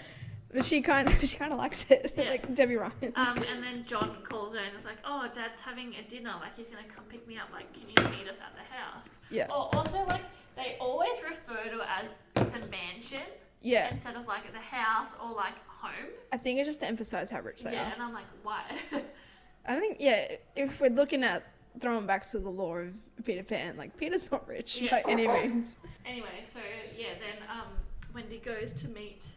But she kind of likes it, Yeah. like Debbie Ryan. And then John calls her and is like, "Oh, Dad's having a dinner. Like, he's gonna come pick me up. Like, can you meet us at the house?" Yeah. Or also, like, they always refer to it as the mansion Yeah. instead of like the house or like home. I think it's just to emphasize how rich they Yeah, are. and I'm like, why? I think, yeah, if we're looking at throwing back to the lore of Peter Pan, like, Peter's not rich by any means. Anyway, so yeah, then Wendy goes to meet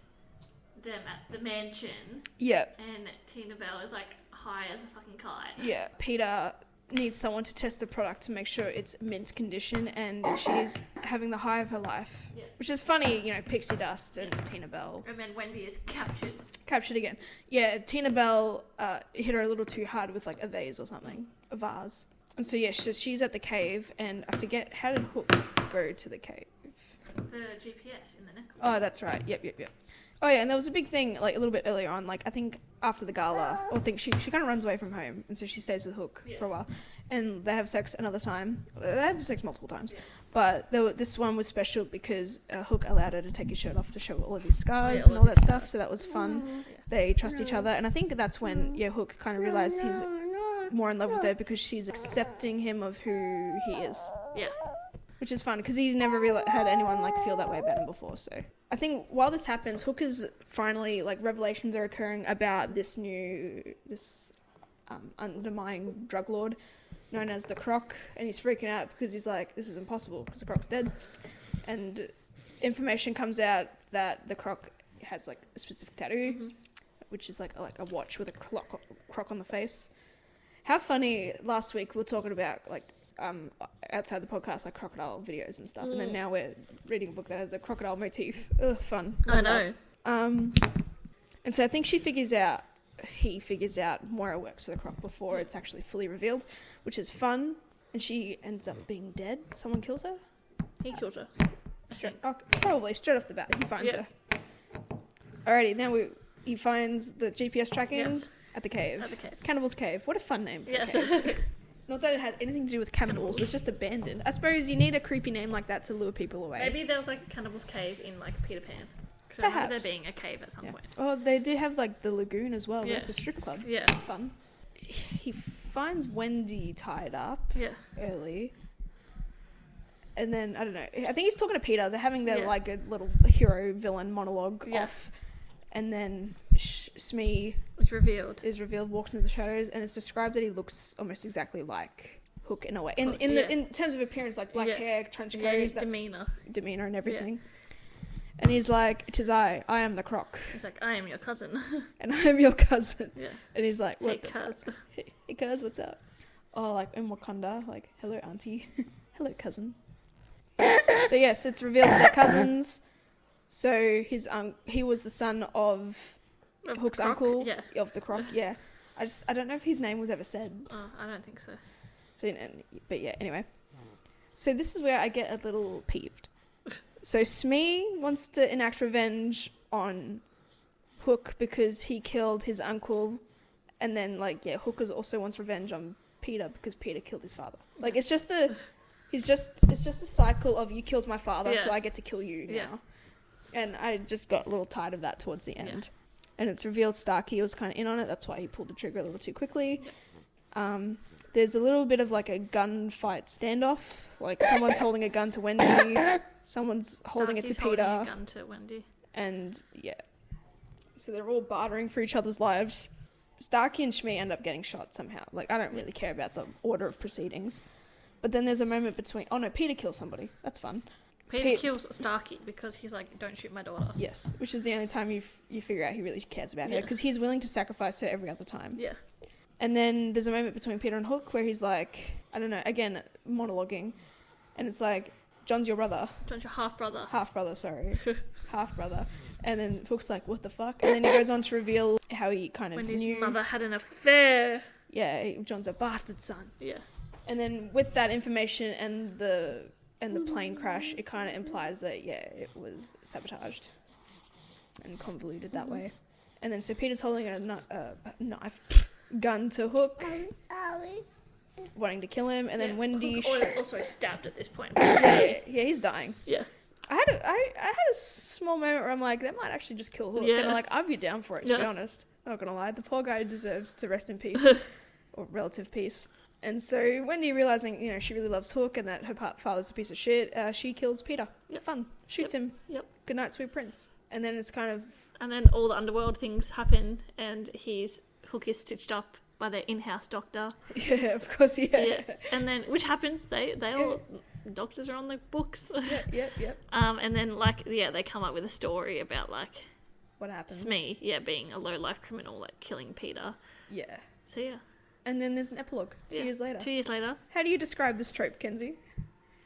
them at the mansion, Yeah. and Tina Bell is like high as a fucking kite. Yeah, Peter needs someone to test the product to make sure it's mint condition, and she's having the high of her life. Yeah. Which is funny, you know, pixie dust and Tina Bell. And then Wendy is captured. Captured again. Yeah, Tina Bell hit her a little too hard with like a vase or something. A vase. And so yeah, she's at the cave, and I forget, how did Hook go to the cave? The GPS in the necklace. Oh, that's right. Yep. Oh yeah, and there was a big thing like a little bit earlier on, like I think after the gala, or think she kind of runs away from home, and so she stays with Hook for a while, and they have sex another time. They have sex multiple times, but this one was special because Hook allowed her to take his shirt off to show all of his scars and all that stuff. So that was fun. They trust each other, and I think that's when Hook kind of realized he's more in love with her because she's accepting him of who he is. Yeah. Which is fun because he never really had anyone like feel that way about him before. So I think while this happens, Hook is finally like revelations are occurring about this undermining drug lord known as the Croc, and he's freaking out because he's like, this is impossible because the Croc's dead, and information comes out that the Croc has like a specific tattoo, which is like a watch with a croc on the face. How funny! Last week we were talking about like outside the podcast, like crocodile videos and stuff, and then now we're reading a book that has a crocodile motif. Ugh, fun. I know. And so I think he figures out Moira works for the Croc before it's actually fully revealed, which is fun. And she ends up being dead. Someone kills her. He killed her. Probably straight off the bat. He finds her. Alrighty, now he finds the GPS tracking at the cave. At the cave. Cannibal's Cave. What a fun name for a Yes. cave. Not that it had anything to do with cannibals, it's just abandoned. I suppose you need a creepy name like that to lure people away. Maybe there was like a cannibal's cave in like Peter Pan. Because I remember there being a cave at some point. Oh, they do have like the lagoon as well. Yeah. It's a strip club. Yeah. It's fun. He finds Wendy tied up early. And then, I don't know, I think he's talking to Peter. They're having their like a little hero-villain monologue off. And then Smee is revealed, walks into the shadows, and it's described that he looks almost exactly like Hook in a way. In terms of appearance, like black hair, trench coat, his demeanour and everything. And he's like, "'Tis I am the Croc." He's like, "I am your cousin." And I am your cousin. Yeah. And he's like, "What hey, cuz. Hey, cuz, what's up?" Oh, like in Wakanda, like, "Hello, auntie." "Hello, cousin." So yes, it's revealed that they're cousins. So he was the son of Hook's uncle, of the Croc. Yeah, I don't know if his name was ever said. Oh, I don't think so. So, but yeah, anyway. So this is where I get a little peeved. So Smee wants to enact revenge on Hook because he killed his uncle, and then Hook also wants revenge on Peter because Peter killed his father. Like it's just a cycle of you killed my father, so I get to kill you now. Yeah. And I just got a little tired of that towards the end. Yeah. And it's revealed Starkey was kind of in on it. That's why he pulled the trigger a little too quickly. Yeah. There's a little bit of like a gunfight standoff. Like someone's holding a gun to Wendy. Someone's holding it to Peter. Holding a gun to Wendy. And yeah. So they're all bartering for each other's lives. Starkey and Shmee end up getting shot somehow. Like I don't really care about the order of proceedings. But then there's a moment between... Oh no, Peter kills somebody. That's fun. Peter kills Starkey because he's like, don't shoot my daughter. Yes, which is the only time you figure out he really cares about her, because he's willing to sacrifice her every other time. Yeah. And then there's a moment between Peter and Hook where he's like, I don't know, again, monologuing, and it's like, John's your brother. John's your half-brother. Half-brother, sorry. Half-brother. And then Hook's like, what the fuck? And then he goes on to reveal how he kind of Wendy's knew... mother had an affair. Yeah, John's a bastard son. Yeah. And then with that information and the plane crash, it kind of implies that, it was sabotaged and convoluted that way. And then so Peter's holding a gun to Hook, wanting to kill him, and then Wendy... Hook also stabbed at this point. Yeah, he's dying. Yeah. I had a small moment where I'm like, that might actually just kill Hook. Yeah. And I'm like, I'd be down for it, to be Yeah. honest. Not gonna lie. The poor guy deserves to rest in peace. Or relative peace. And so Wendy, realizing, you know, she really loves Hook and that her father's a piece of shit, she kills Peter. Yep. Fun. Shoots him. Yep. Good night, sweet prince. And then it's kind of... And then all the underworld things happen, and Hook is stitched up by their in-house doctor. Yeah, of course, yeah. And then, which happens, they all... Doctors are on the books. Yep. And then, like, they come up with a story about, like... What happened? Smee, being a low-life criminal, like, killing Peter. Yeah. So, yeah. And then there's an epilogue 2 years later. 2 years later. How do you describe this trope, Kenzie?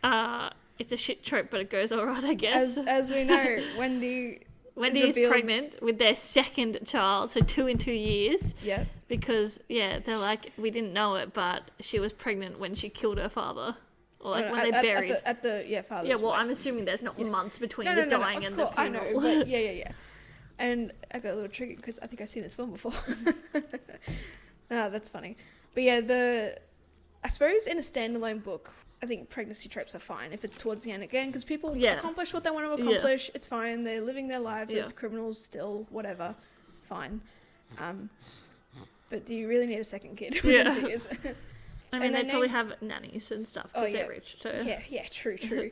It's a shit trope, but it goes all right, I guess. As we know, Wendy is pregnant with their second child, so 2 in 2 years. Yeah. Because, they're like, we didn't know it, but she was pregnant when she killed her father. Or, like, when they buried. At the father's Yeah, well, wake. I'm assuming there's not months between No, the dying and the course, funeral. I know, but yeah. And I got a little triggered because I think I've seen this film before. That's funny. But yeah, I suppose in a standalone book, I think pregnancy tropes are fine if it's towards the end again, because people accomplish what they want to accomplish. It's fine. They're living their lives as criminals still, whatever. Fine. But do you really need a second kid within 2 years? I mean, they probably have nannies and stuff because they're rich. So. Yeah, true.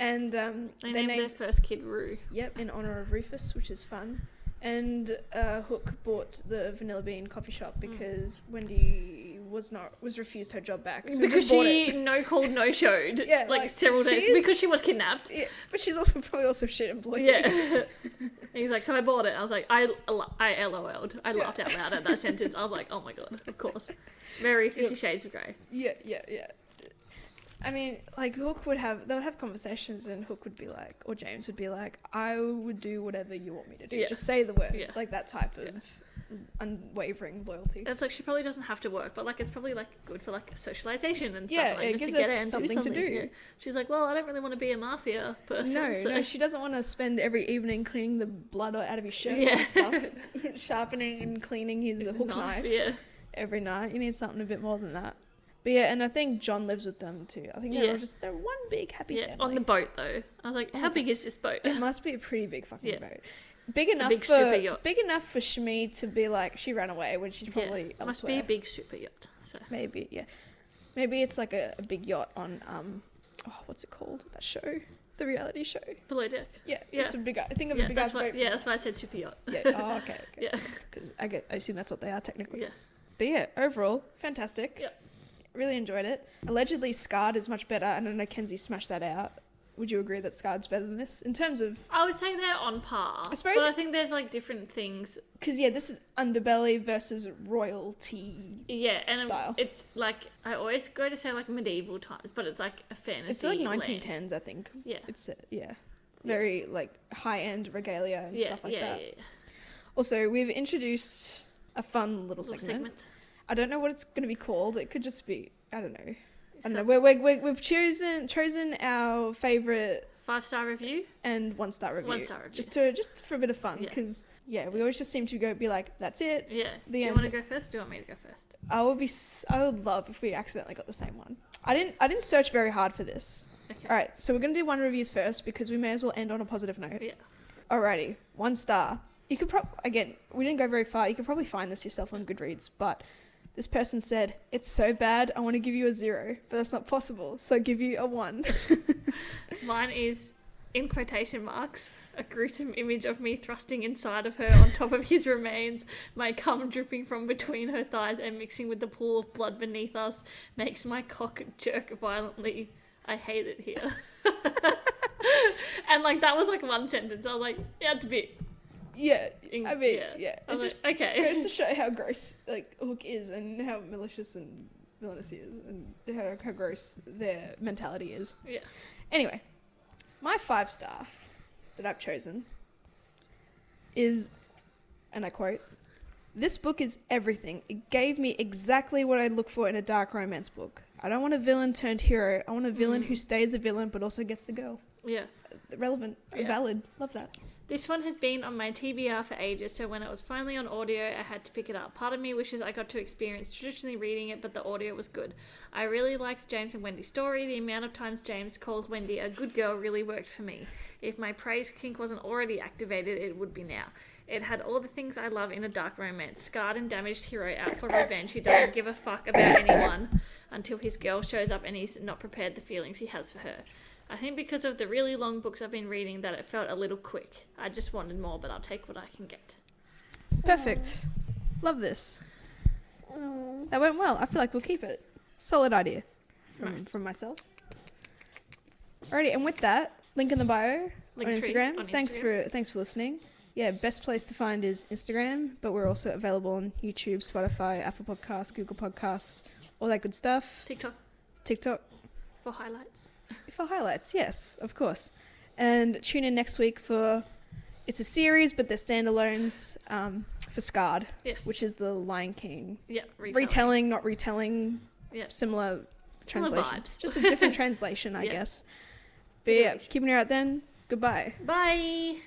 And they named their first kid Rue. Yep, in honour of Rufus, which is fun. And Hook bought the Vanilla Bean coffee shop because Wendy was refused her job back. So because she no showed like several days because she was kidnapped. Yeah, but she's also probably shit employee. Yeah. He's like, so I bought it. I was like, I LOL'd. I laughed out loud at that sentence. I was like, oh my god, of course. Very 50 Shades of Grey. Yeah. I mean, like, they would have conversations and Hook would be like, or James would be like, I would do whatever you want me to do. Yeah. Just say the word. Yeah. Like that type of unwavering loyalty. It's like, she probably doesn't have to work, but like, it's probably like good for like socialization and stuff. Yeah, Like, it just gives to get us out and something do something to do. Yeah. She's like, well, I don't really want to be a mafia person. No, she doesn't want to spend every evening cleaning the blood out of his shirts and stuff. Sharpening and cleaning his hook knife every night. You need something a bit more than that. But yeah, and I think John lives with them too. I think they're one big happy family. On the boat though. I was like, how big is this boat? It must be a pretty big fucking boat. Big enough for Shmi to be like, she ran away when she's probably elsewhere. Must be a big super yacht. So. Maybe it's like a big yacht on what's it called? That show, the reality show. Below Deck. Yeah. It's a big. I think of a big ass boat. Yeah, that's why I said super yacht. Yeah. Oh, okay. Yeah. Because I assume that's what they are technically. Yeah. But yeah, overall, fantastic. Yeah. Really enjoyed it. Allegedly, Scarred is much better, and I know Kenzie smashed that out. Would you agree that Scarred's better than this in terms of? I would say they're on par. I suppose, but I think there's like different things. Because this is underbelly versus royalty. Yeah, and style. It's like I always go to say like medieval times, but it's like a fantasy. It's like 1910s, land. I think. Yeah. It's very like high end regalia and stuff like that. Yeah. Also, we've introduced a fun little segment. I don't know what it's going to be called. It could just be, I don't know. We've chosen our favourite 5-star review and 1-star review. 1-star review. Just for a bit of fun, because we always just seem to be like, that's it. Yeah. Do you want to go first? Or do you want me to go first? I would love if we accidentally got the same one. I didn't search very hard for this. Okay. All right, so we're going to do 1 reviews first because we may as well end on a positive note. Yeah. Alrighty, 1 star. You could again, we didn't go very far. You could probably find this yourself on Goodreads, but this person said, it's so bad, I want to give you a 0, but that's not possible, so I give you a 1. Mine is, in quotation marks, a gruesome image of me thrusting inside of her on top of his remains, my cum dripping from between her thighs and mixing with the pool of blood beneath us, makes my cock jerk violently. I hate it here. And like, that was like 1 sentence. I was like, yeah, it's a bit... Yeah, I mean, I was just like, okay. goes to show how gross like Hook is and how malicious and villainous he is and how gross their mentality is. Yeah. Anyway, my 5-star that I've chosen is, and I quote, "This book is everything. It gave me exactly what I look for in a dark romance book. I don't want a villain turned hero. I want a villain who stays a villain but also gets the girl." Yeah. Relevant, valid. Love that. This one has been on my TBR for ages, so when it was finally on audio, I had to pick it up. Part of me wishes I got to experience traditionally reading it, but the audio was good. I really liked James and Wendy's story. The amount of times James calls Wendy a good girl really worked for me. If my praise kink wasn't already activated, it would be now. It had all the things I love in a dark romance. Scarred and damaged hero out for revenge who doesn't give a fuck about anyone until his girl shows up and he's not prepared the feelings he has for her. I think because of the really long books I've been reading that it felt a little quick. I just wanted more, but I'll take what I can get. Perfect. Love this. That went well. I feel like we'll keep it. Solid idea from myself. Alrighty, and with that, link in the bio on Instagram. Thanks for listening. Yeah, best place to find is Instagram, but we're also available on YouTube, Spotify, Apple Podcasts, Google Podcasts, all that good stuff. TikTok. For highlights. For highlights, yes, of course. And tune in next week for, it's a series, but they're standalones for Scarred, yes, which is the Lion King. Yeah, retelling, not retelling. Yeah, similar translation. Vibes. Just a different translation, I guess. But yeah, keep an ear out then. Goodbye. Bye.